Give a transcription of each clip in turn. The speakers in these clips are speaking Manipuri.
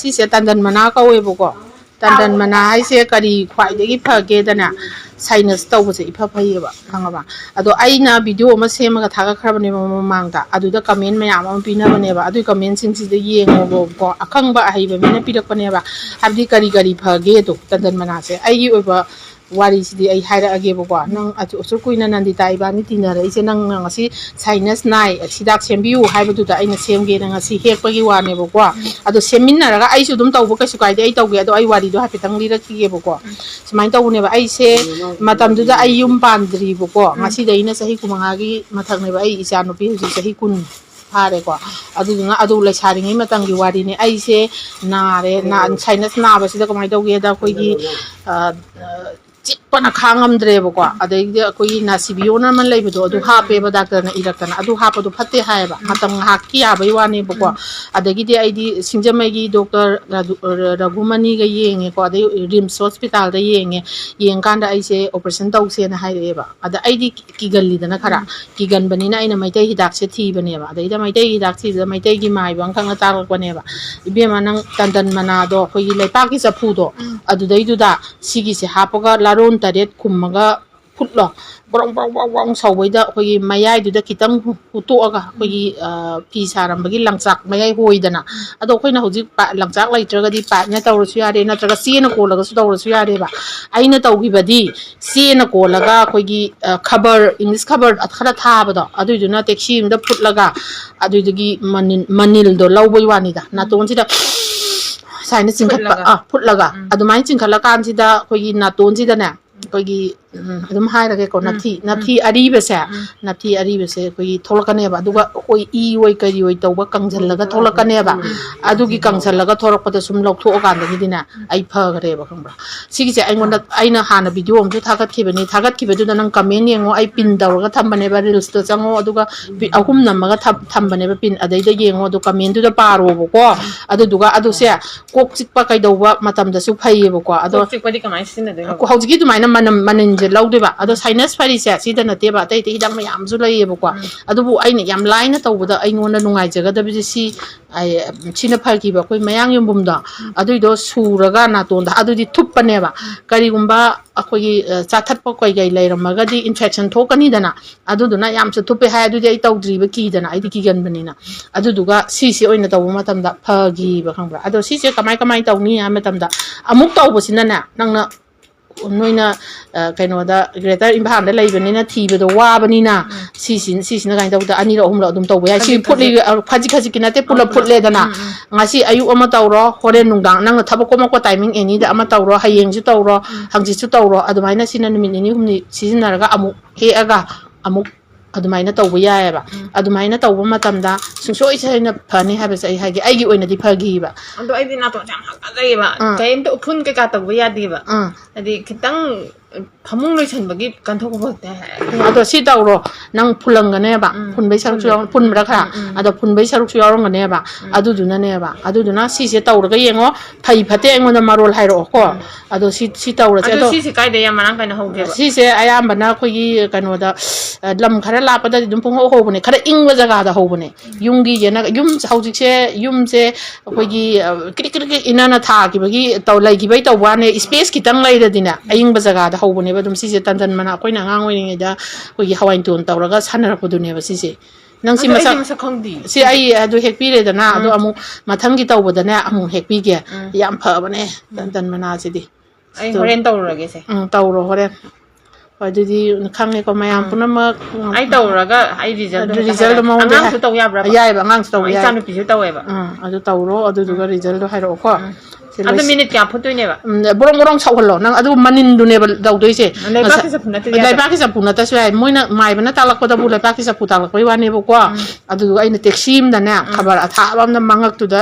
ꯁꯤꯁꯦ ꯇꯟꯗꯟ ꯃꯅꯥ ꯀꯧꯋꯦꯕꯀꯣ ꯇꯟꯗꯟ ꯃꯅꯥ ꯍꯥꯏꯁꯦ ꯀꯔꯤ ꯈ꯭ꯋꯥꯏꯗꯒꯤ ꯐꯒꯦꯗꯅ ꯁꯥꯏꯅꯁ ꯇꯧꯕꯁꯦ ꯏꯐ ꯐꯩꯌꯦꯕ ꯈꯪꯉꯕ ꯑꯗꯣ ꯑꯩꯅ ꯚꯤꯗꯤꯑꯣ ꯑꯃ ꯁꯦꯝꯃꯒ ꯊꯥꯒꯠꯈ꯭ꯔꯕꯅꯦꯕ ꯃꯃꯥꯡꯗ ꯑꯗꯨꯗ ꯀꯃꯦꯟ ꯃꯌꯥꯝ ꯑꯃ ꯄꯤꯅꯕꯅꯦꯕ ꯑꯗꯨꯏ ꯀꯃꯦꯟꯁꯤꯡꯁꯤꯗ ꯌꯦꯡꯉꯣꯕꯀꯣ ꯑꯈꯪꯕ ꯑꯍꯩꯕ ꯃꯤꯅ ꯄꯤꯔꯛꯄꯅꯦꯕ ꯍꯥꯏꯕꯗꯤ ꯀꯔꯤ ꯐꯒꯦꯗꯣ ꯇꯟꯗꯟ ꯃꯅꯥꯁꯦ ꯑꯩꯒꯤ ꯑꯣꯏꯕ ꯋꯥꯔꯤꯁꯤꯗꯤ ꯑꯩ ꯍꯥꯏꯔꯛꯑꯒꯦꯕꯀꯣ ꯅꯪ ꯑꯁꯨꯛ ꯀꯨꯏꯅ ꯅꯟꯗꯤꯇꯥ ꯏꯕꯥꯅꯤ ꯇꯤꯟꯅꯔꯛꯏꯁꯦ ꯅꯪꯅ ꯉꯁꯤ ꯁꯥꯏꯅꯁ ꯅꯥꯏ ꯍꯤꯗꯥꯛ ꯁꯦꯝꯕꯤꯌꯨ ꯍꯥꯏꯕꯗꯨꯗ ꯑꯩꯅ ꯁꯦꯝꯒꯦꯅꯉꯁꯤ ꯍꯦꯛꯄꯒꯤ ꯋꯥꯅꯦꯕꯀꯣ ꯑꯗꯣ ꯁꯦꯝꯃꯤꯟꯅꯔꯒ ꯑꯩꯁꯨ ꯑꯗꯨꯝ ꯇꯧꯕ ꯀꯩꯁꯨ ꯀꯥꯏꯗꯦ ꯑꯩ ꯇꯧꯒꯦ ꯑꯗꯣ ꯑꯩ ꯋꯥꯔꯤꯗꯣ ꯍꯥꯏꯐꯦꯠꯇꯪ ꯂꯤꯔꯛꯈꯤꯒꯦꯕꯀꯣ ꯁꯨꯃꯥꯏꯅ ꯇꯧꯕꯅꯦꯕ ꯑꯩꯁꯦ ꯃꯇꯝꯗꯨꯗ ꯑꯩ ꯌꯨꯝ ꯄꯥꯟꯗ꯭ꯔꯤꯕꯀꯣ ꯉꯁꯤꯗꯩꯅ ꯆꯍꯤ 9ꯒꯤ ꯃꯊꯛꯅꯦꯕ ꯑꯩ ꯏꯆꯥ ꯅꯨꯄꯤ ꯍꯧꯖꯤꯛ ꯆꯍꯤ 10 ꯐꯥꯔꯦꯀꯣ ꯑꯗꯨꯗꯨꯅ ꯑꯗꯨ ꯂꯩꯁꯥꯔꯤꯉꯩ ꯃꯇꯝꯒꯤ ꯋꯥꯔꯤꯅꯦ ꯑꯩꯁꯦ ꯅꯥꯔꯦ ꯁꯥꯏꯅꯁ ꯅꯥꯕꯁꯤꯗ ꯀꯃꯥꯏꯅ ꯇꯧꯒꯦꯗ ꯑꯩꯈꯣꯏꯒꯤ ꯆꯤꯛꯄꯅ ꯈꯥꯡꯉꯝꯗ꯭ꯔꯦꯕꯀꯣ ꯑꯗꯩꯗꯤ ꯑꯩꯈꯣꯏꯒꯤ ꯅꯥꯁꯤꯕꯤꯌꯣꯟ ꯑꯃ ꯂꯩꯕꯗꯣ ꯑꯗꯨ ꯍꯥꯞꯄꯦꯕ ꯗꯥꯛꯇꯔꯅ ꯏꯔꯛꯇꯅ ꯑꯗꯨ ꯍꯥꯞꯄꯗꯣ ꯐꯠꯇꯦ ꯍꯥꯏꯌꯦꯕ ꯃꯇꯝ ꯉꯥꯏꯍꯥꯛꯀꯤ ꯌꯥꯕꯩ ꯋꯥꯅꯦꯕꯀꯣ ꯑꯗꯒꯤꯗꯤ ꯑꯩꯗꯤ ꯁꯤꯡꯖꯃꯩꯒꯤ ꯗꯣꯛꯇꯔ ꯔꯘꯨꯃꯅꯤꯒ ꯌꯦꯡꯉꯦꯀꯣ ꯑꯗꯩ ꯔꯤꯝꯁ ꯍꯣꯁꯄꯤꯇꯥꯜꯗ ꯌꯦꯡꯀꯥꯟꯗ ꯑꯩꯁꯦ ꯑꯣꯄꯔꯦꯁꯟ ꯇꯧꯁꯦꯅ ꯍꯥꯏꯔꯛꯑꯦꯕ ꯑꯗ ꯑꯩꯗꯤ ꯀꯤꯒꯜꯂꯤꯗꯅ ꯈꯔ ꯀꯤꯒꯟꯕꯅꯤꯅ ꯑꯩꯅ ꯃꯩꯇꯩ ꯍꯤꯗꯥꯛꯁꯦ ꯊꯤꯕꯅꯦꯕ ꯑꯗꯩꯗ ꯃꯩꯇꯩ ꯍꯤꯗꯥꯛ ꯊꯤꯕꯗ ꯃꯩꯇꯩꯒꯤ ꯃꯥꯏꯕ ꯑꯃꯈꯛꯅ ꯇꯥꯛꯂꯛꯄꯅꯦꯕ ꯏꯕꯦꯝꯃ ꯅꯪ ꯇꯟꯗꯟ ꯃꯅꯥꯗꯣ ꯑꯩꯈꯣꯏꯒꯤ ꯂꯩꯄꯥꯛꯀꯤ ꯆꯐꯨꯗꯣ ꯑꯗꯨꯗꯩꯗꯨꯗ ꯁꯤꯒꯤꯁꯦ ꯍꯥꯞꯄꯒ ꯂꯥꯔꯣꯟ 7 ꯈꯨꯝꯃꯒ ꯐꯨꯠꯂꯣ ꯕ꯭ꯔꯣꯡ ꯕ꯭ꯔꯣꯡ ꯕ꯭ꯔꯣꯡ ꯕ꯭ꯔꯣꯡ ꯁꯧꯕꯩꯗ ꯑꯩꯈꯣꯏꯒꯤ ꯃꯌꯥꯏꯗꯨꯗ ꯈꯤꯇꯪ ꯍꯨꯠꯇꯣꯛꯑꯒ ꯑꯩꯈꯣꯏꯒꯤ ꯐꯤ ꯁꯥꯔꯝꯕꯒꯤ ꯂꯪꯆꯥꯛ ꯃꯌꯥꯏ ꯍꯣꯏꯗꯅ ꯑꯗꯣ ꯑꯩꯈꯣꯏꯅ ꯍꯧꯖꯤꯛ ꯂꯪꯆꯥꯛ ꯂꯩꯇ꯭ꯔꯒꯗꯤ ꯄꯥꯏꯞꯅ ꯇꯧꯔꯁꯨ ꯌꯥꯔꯦ ꯅꯠꯇ꯭ꯔꯒ ꯆꯦꯅ ꯀꯣꯜꯂꯒꯁꯨ ꯇꯧꯔꯁꯨ ꯌꯥꯔꯦꯕ ꯑꯩꯅ ꯇꯧꯈꯤꯕꯗꯤ ꯆꯦꯅ ꯀꯣꯜꯂꯒ ꯑꯩꯈꯣꯏꯒꯤ ꯈꯕꯔ ꯏꯪꯂꯤꯁ ꯈꯕꯔ ꯈꯔ ꯊꯥꯕꯗꯣ ꯑꯗꯨꯏꯗꯨꯅ ꯇꯦꯛꯁꯤ ꯑꯃꯗ ꯐꯨꯠꯂꯒ ꯑꯗꯨꯗꯒꯤ ꯃꯅꯤꯜꯗꯣ ꯂꯧꯕꯩ ꯋꯥꯅꯤꯗ ꯅꯥꯇꯣꯟꯁꯤꯗ ꯁꯨꯃꯥꯏꯅ ꯆꯤꯡꯈꯠꯄ ꯐꯨꯠꯂꯒ ꯑꯗꯨꯃꯥꯏꯅ ꯆꯤꯡꯈꯠꯂꯀꯥꯟꯁꯤꯗ ꯑꯩꯈꯣꯏꯒꯤ ꯅꯥꯇꯣꯟꯁꯤꯗꯅꯦ ꯑꯩꯈꯣꯏꯒꯤ ꯑꯗꯨꯝ ꯍꯥꯏꯔꯒꯦꯀꯣ ꯅꯞꯊꯤ ꯑꯔꯤꯕꯁꯦ ꯑꯩꯈꯣꯏꯒꯤ ꯊꯣꯛꯂꯛꯀꯅꯦꯕ ꯑꯗꯨꯒ ꯑꯩꯈꯣꯏ ꯏ ꯑꯣꯏ ꯀꯔꯤ ꯑꯣꯏ ꯇꯧꯕ ꯀꯪꯁꯤꯜꯂꯒ ꯊꯣꯛꯂꯛꯀꯅꯦꯕ ꯑꯗꯨꯒꯤ ꯀꯪꯁꯤꯜꯂꯒ ꯊꯣꯛꯂꯛꯄꯗ ꯁꯨꯝ ꯂꯧꯊꯣꯛꯑꯀꯥꯟꯗꯒꯤꯗꯤꯅꯦ ꯑꯩ ꯐꯈ꯭ꯔꯦꯕ ꯈꯪꯕ꯭ꯔꯥ ꯁꯤꯒꯤꯁꯦ ꯑꯩꯅ ꯍꯥꯟꯅ ꯚꯤꯗꯤꯑꯣ ꯑꯃꯁꯨ ꯊꯥꯒꯠꯈꯤꯕꯗꯨꯗ ꯅꯪ ꯀꯃꯦꯟ ꯌꯦꯡꯉꯣ ꯑꯩ ꯄꯤꯟ ꯇꯧꯔꯒ ꯊꯝꯕꯅꯦꯕ ꯔꯤꯜꯁꯇꯣ ꯆꯪꯉꯣ ꯑꯗꯨꯒ 3 ꯅꯝꯃꯒ ꯊꯝꯕꯅꯦꯕ ꯄꯤꯟ ꯑꯗꯩꯗ ꯌꯦꯡꯉꯣ ꯑꯗꯨ ꯀꯃꯦꯟꯗꯨꯗ ꯄꯥꯔꯣꯕꯀꯣ ꯑꯗꯨꯗꯨꯒ ꯑꯗꯨꯁꯦ ꯀꯣꯛ ꯆꯤꯛꯄ ꯀꯩꯗꯧꯕ ꯃꯇꯝꯗꯁꯨ ꯐꯩꯌꯦꯕꯀꯣ ꯑꯗꯣ ꯀꯣꯛ ꯆꯤꯛꯄꯗꯤ ꯀꯃꯥꯏꯅ ꯁꯤꯖꯤꯟꯅꯗꯣꯏꯅꯣ ꯍꯧꯖꯤꯛꯀꯤ ꯑꯗꯨꯃꯥꯏꯅ ꯃꯅꯤꯟꯁꯦ ꯂꯧꯗꯣꯏꯕ ꯑꯗꯣ ꯁꯥꯏꯅꯁ ꯐꯔꯤꯁꯦ ꯁꯤꯗ ꯅꯠꯇꯦꯕ ꯑꯇꯩ ꯍꯤꯗꯥꯛ ꯃꯌꯥꯝꯁꯨ ꯂꯩꯌꯦꯕꯀꯣ ꯑꯗꯨꯕꯨ ꯑꯩꯅ ꯌꯥꯝ ꯂꯥꯏꯅ ꯇꯧꯕꯗ ꯑꯩꯉꯣꯟꯗ ꯅꯨꯡꯉꯥꯏꯖꯒꯗꯕꯁꯦ ꯁꯤꯅ ꯐꯈꯤꯕ ꯑꯩꯈꯣꯏ ꯃꯌꯥꯡ ꯌꯨꯝꯕꯨꯝꯗꯣ ꯑꯗꯨꯏꯗꯣ ꯁꯨꯔꯒ ꯅꯥꯇꯣꯟꯗ ꯑꯗꯨꯗꯤ ꯊꯨꯞꯄꯅꯦꯕ ꯀꯔꯤꯒꯨꯝꯕ ꯑꯩꯈꯣꯏꯒꯤ ꯆꯥꯊꯠꯄ ꯀꯩ ꯂꯩꯔꯝꯃꯒꯗꯤ ꯏꯟꯐꯦꯛꯁꯟ ꯊꯣꯛꯀꯅꯤꯗꯅ ꯑꯗꯨꯗꯨꯅ ꯌꯥꯝꯁꯨ ꯊꯨꯞꯄꯦ ꯍꯥꯏ ꯑꯗꯨꯗꯤ ꯑꯩ ꯇꯧꯗ꯭ꯔꯤꯕ ꯀꯤꯗꯅ ꯑꯩꯗꯤ ꯀꯤꯒꯟꯕꯅꯤꯅ ꯑꯗꯨꯗꯨꯒ ꯁꯤꯁꯦ ꯑꯣꯏꯅ ꯇꯧꯕ ꯃꯇꯝꯗ ꯐꯈꯤꯕ ꯈꯪꯕ꯭ꯔꯥ ꯑꯗꯣ ꯁꯤꯁꯦ ꯀꯃꯥꯏ ꯇꯧꯅꯤ ꯍꯥꯏ ꯃꯇꯝꯗ ꯑꯃꯨꯛ ꯇꯧꯕꯁꯤꯅꯅꯦ ꯅꯣꯏꯅ ꯀꯩꯅꯣꯗ ꯒ꯭ꯔꯦꯇꯔ ꯏꯝꯐꯥꯜꯗ ꯂꯩꯕꯅꯤꯅ ꯊꯤꯕꯗꯣ ꯋꯥꯕꯅꯤꯅ ꯁꯤꯁꯤꯅ ꯀꯥꯏꯅ ꯇꯧꯕꯗ 2ꯔꯛ 3ꯔꯛ ꯑꯗꯨꯝ ꯇꯧꯕ ꯌꯥꯏ ꯁꯤ ꯐꯨꯠꯂꯤ ꯈꯖꯤꯛꯀꯤ ꯅꯠꯇꯦ ꯄꯨꯂꯞ ꯐꯨꯠꯂꯦꯗꯅ ꯉꯁꯤ ꯑꯌꯨꯛ ꯑꯃ ꯇꯧꯔꯣ ꯍꯣꯔꯦꯟ ꯅꯨꯡꯗꯥꯡ ꯅꯪꯅ ꯊꯕꯛ ꯀꯣꯝꯃꯛꯄ ꯇꯥꯏꯃꯤꯡ ꯑꯦꯅꯤꯗ ꯑꯃ ꯇꯧꯔꯣ ꯍꯌꯦꯡꯁꯨ ꯇꯧꯔꯣ ꯍꯪꯆꯤꯠꯁꯨ ꯇꯧꯔꯣ ꯑꯗꯨꯃꯥꯏꯅ ꯁꯤꯅ ꯅꯨꯃꯤꯠ 2-3 ꯁꯤꯖꯤꯟꯅꯔꯒ ꯑꯃꯨꯛ ꯍꯦꯛꯑꯒ ꯑꯃꯨꯛ ꯑꯗꯨꯃꯥꯏꯅ ꯇꯧꯕ ꯌꯥꯏꯑꯕ ꯑꯗꯨꯃꯥꯏꯅ ꯇꯧꯕ ꯃꯇꯝꯗ ꯁꯨꯡꯁꯣꯏ ꯐꯅꯤ ꯍꯥꯏꯕꯁꯦ ꯑꯩ ꯍꯥꯏꯒꯦ ꯑꯩꯒꯤ ꯑꯣꯏꯅꯗꯤ ꯐꯈꯤꯕ ꯑꯗꯣ ꯑꯩꯗꯤ ꯅꯥꯇꯣꯟꯁꯦ ꯌꯥꯝ ꯍꯥꯀꯠꯆꯩꯌꯦꯕ ꯀꯩꯝꯇ ꯎꯐꯨꯟ ꯀꯩꯀꯥ ꯇꯧꯕ ꯌꯥꯗꯦꯕ ꯍꯥꯏꯗꯤ ꯈꯤꯇꯪ ꯐꯃꯨꯡ ꯂꯣꯏꯁꯟꯕꯒꯤ ꯀꯟꯊꯣꯛꯄ ꯈꯛꯇ ꯑꯗꯣ ꯁꯤ ꯇꯧꯔꯣ ꯅꯪ ꯐꯨꯜꯂꯝꯒꯅꯦꯕ ꯐꯨꯟꯕꯩ ꯁꯔꯨꯛꯁꯨ ꯐꯨꯟꯕ꯭ꯔꯥ ꯈꯔ ꯑꯗꯣ ꯐꯨꯟꯕꯩ ꯁꯔꯨꯛꯁꯨ ꯌꯥꯎꯔꯝꯒꯅꯦꯕ ꯑꯗꯨꯗꯨꯅ ꯁꯤꯁꯦ ꯇꯧꯔꯒ ꯌꯦꯡꯉꯣ ꯐꯩ ꯐꯠꯇꯦ ꯑꯩꯉꯣꯟꯗ ꯃꯔꯣꯜ ꯍꯥꯏꯔꯛꯑꯣꯀꯣ ꯑꯗꯣ ꯁꯤ ꯇꯧꯔꯁꯦ ꯑꯗꯣ ꯁꯤꯁꯦ ꯀꯥꯏꯗ ꯌꯥꯝ ꯃꯔꯥꯡ ꯀꯥꯏꯅ ꯍꯧꯒꯦꯕ ꯁꯤꯁꯦ ꯑꯌꯥꯝꯕꯅ ꯑꯩꯈꯣꯏꯒꯤ ꯀꯩꯅꯣꯗ ꯂꯝ ꯈꯔ ꯂꯥꯞꯄꯗꯗꯤ ꯑꯗꯨꯝ ꯄꯨꯡꯍꯧ ꯍꯧꯕꯅꯦ ꯈꯔ ꯏꯪꯕ ꯖꯒꯥꯗ ꯍꯧꯕꯅꯦ ꯌꯨꯝꯒꯤ ꯌꯨꯝ ꯍꯧꯖꯤꯛꯁꯦ ꯌꯨꯝꯁꯦ ꯑꯩꯈꯣꯏꯒꯤ ꯀ꯭ꯔꯤꯛ ꯏꯅꯅ ꯊꯥꯈꯤꯕꯒꯤ ꯂꯩꯈꯤꯕꯩ ꯇꯧꯕ ꯋꯥꯅꯦ ꯏꯁꯄꯦꯁ ꯈꯤꯇꯪ ꯂꯩꯔꯗꯤꯅꯦ ꯑꯏꯪꯕ ꯖꯒꯥꯗ ꯍꯧꯕꯅꯦꯕ ꯑꯗꯨꯝ ꯁꯤꯁꯦ ꯇꯟꯗꯟ ꯃꯅꯥ ꯑꯩꯈꯣꯏꯅ ꯑꯉꯥꯡ ꯑꯣꯏꯔꯤꯉꯩꯗ ꯑꯩꯈꯣꯏꯒꯤ ꯍꯋꯥꯏꯇꯣꯟ ꯇꯧꯔꯒ ꯁꯥꯟꯅꯔꯛꯄꯗꯨꯅꯦꯕ ꯁꯤꯁꯦ ꯅꯪ ꯁꯤ ꯃꯁꯛ ꯈꯪꯗꯦ ꯁꯤ ꯑꯩ ꯑꯗꯨ ꯍꯦꯛꯄꯤꯔꯦꯗꯅ ꯑꯗꯣ ꯑꯃꯨꯛ ꯃꯊꯪꯒꯤ ꯇꯧꯕꯗꯅꯦ ꯑꯃꯨꯛ ꯍꯦꯛꯄꯤꯒꯦ ꯌꯥꯝ ꯐꯕꯅꯦ ꯇꯟꯗꯟ ꯃꯅꯥꯁꯤꯗꯤ ꯑꯩ ꯍꯣꯔꯦꯟ ꯇꯧꯔꯨꯔꯒꯦꯁꯦ ꯇꯧꯔꯣ ꯍꯣꯔꯦꯟ ꯍꯣꯏ ꯑꯗꯨꯗꯤ ꯈꯪꯉꯦꯀꯣ ꯃꯌꯥꯝ ꯄꯨꯝꯅꯃꯛ ꯑꯩ ꯇꯧꯔꯒ ꯑꯩ ꯔꯤꯖꯜꯗꯣ ꯃꯉꯣꯟꯗ ꯑꯉꯥꯡꯁꯨ ꯇꯧ ꯌꯥꯕ꯭ꯔꯕ ꯌꯥꯏꯑꯕ ꯑꯉꯥꯡꯁꯨ ꯇꯧꯕ ꯌꯥꯏ ꯏꯆꯥꯅꯨꯄꯤꯁꯨ ꯇꯧꯋꯦꯕ ꯑꯗꯨ ꯇꯧꯔꯣ ꯑꯗꯨꯗꯨꯒ ꯔꯤꯖꯜꯗꯣ ꯍꯥꯏꯔꯛꯑꯣꯀꯣ ꯑꯗꯣ ꯃꯤꯅꯤꯠ ꯀꯌꯥ ꯐꯨꯠꯇꯣꯏꯅꯦꯕ ꯕꯣꯔꯣꯡ ꯁꯧꯍꯜꯂꯣ ꯅꯪ ꯑꯗꯨ ꯃꯅꯤꯟꯗꯨꯅꯦꯕ ꯇꯧꯗꯣꯏꯁꯦ ꯂꯩꯕꯥꯛꯀꯤ ꯆꯐꯨ ꯅꯠꯇꯗꯤ ꯌꯥꯗꯕ ꯂꯩꯕꯥꯛꯀꯤ ꯆꯐꯨ ꯅꯠꯇꯁꯨ ꯌꯥꯏ ꯃꯣꯏꯅ ꯃꯥꯏꯕꯅ ꯇꯥꯛꯂꯛꯄꯗꯕꯨ ꯂꯩꯕꯥꯛꯀꯤ ꯆꯐꯨ ꯇꯥꯛꯂꯛꯄꯩ ꯋꯥꯅꯦꯕꯀꯣ ꯑꯗꯨꯗꯨꯒ ꯑꯩꯅ ꯇꯦꯛꯁꯤ ꯑꯃꯗꯅꯦ ꯈꯕꯔ ꯑꯊꯥꯕ ꯑꯃꯅ ꯃꯉꯛꯇꯨꯗ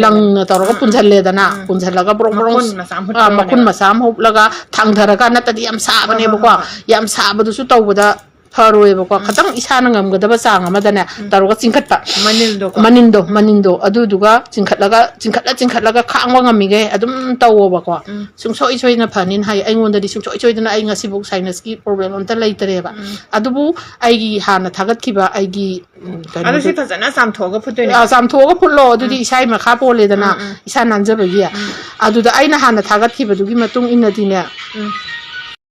ꯂꯪꯅ ꯇꯧꯔꯒ ꯄꯨꯟꯁꯤꯜꯂꯦꯗꯅ ꯄꯨꯟꯁꯤꯜꯂꯒ ꯕ꯭ꯔꯣꯡ ꯃꯈꯨꯟ ꯃꯆꯥ ꯑꯃ ꯍꯨꯞꯂꯒ ꯊꯥꯡꯊꯔꯒ ꯅꯠꯇꯗꯤ ꯌꯥꯝ ꯁꯥꯕꯅꯦꯕꯀꯣ ꯌꯥꯝ ꯁꯥꯕꯗꯨꯁꯨ ꯇꯧꯕꯗ ꯐꯔꯣꯏꯕꯀꯣ ꯈꯇꯪ ꯏꯁꯥꯅ ꯉꯝꯒꯗꯕ ꯆꯥꯡ ꯑꯃꯗꯅꯦ ꯇꯧꯔꯒ ꯆꯤꯡꯈꯠꯄ ꯃꯅꯤꯟꯗꯣ ꯆꯤꯡꯈꯠꯂꯒ ꯈꯥꯡꯕ ꯉꯝꯃꯤꯒꯩ ꯑꯗꯨꯝ ꯇꯧꯋꯣꯕꯀꯣ ꯁꯨꯡꯁꯣꯏ ꯁꯣꯏꯗꯅ ꯐꯅꯤꯅ ꯍꯥꯏ ꯑꯩꯉꯣꯟꯗꯗꯤ ꯁꯨꯡꯁꯣꯏ ꯁꯣꯏꯗꯅ ꯑꯩ ꯉꯁꯤꯕꯨꯛ ꯁꯥꯏꯅꯁꯀꯤ ꯄ꯭ꯔꯣꯕ꯭ꯂꯦꯝ ꯑꯝꯇ ꯂꯩꯇꯔꯦꯕ ꯑꯗꯨꯕꯨ ꯑꯩꯒꯤ ꯍꯥꯟꯅ ꯊꯥꯒꯠꯈꯤꯕ ꯑꯩꯒꯤ ꯑꯗꯨ ꯁꯤ ꯐꯖꯅ ꯆꯥꯝꯊꯣꯛꯑꯒ ꯐꯨꯠꯇꯣꯏꯅꯦ ꯆꯥꯝꯊꯣꯛꯑꯒ ꯐꯨꯠꯂꯣ ꯑꯗꯨꯗꯤ ꯏꯁꯥꯒꯤ ꯃꯈꯥ ꯄꯣꯜꯂꯦꯗꯅ ꯏꯁꯥ ꯅꯥꯟꯖꯕꯒꯤ ꯑꯗꯨꯗ ꯑꯩꯅ ꯍꯥꯟꯅ ꯊꯥꯒꯠꯈꯤꯕꯗꯨꯒꯤ ꯃꯇꯨꯡ ꯏꯟꯅꯗꯤꯅꯦ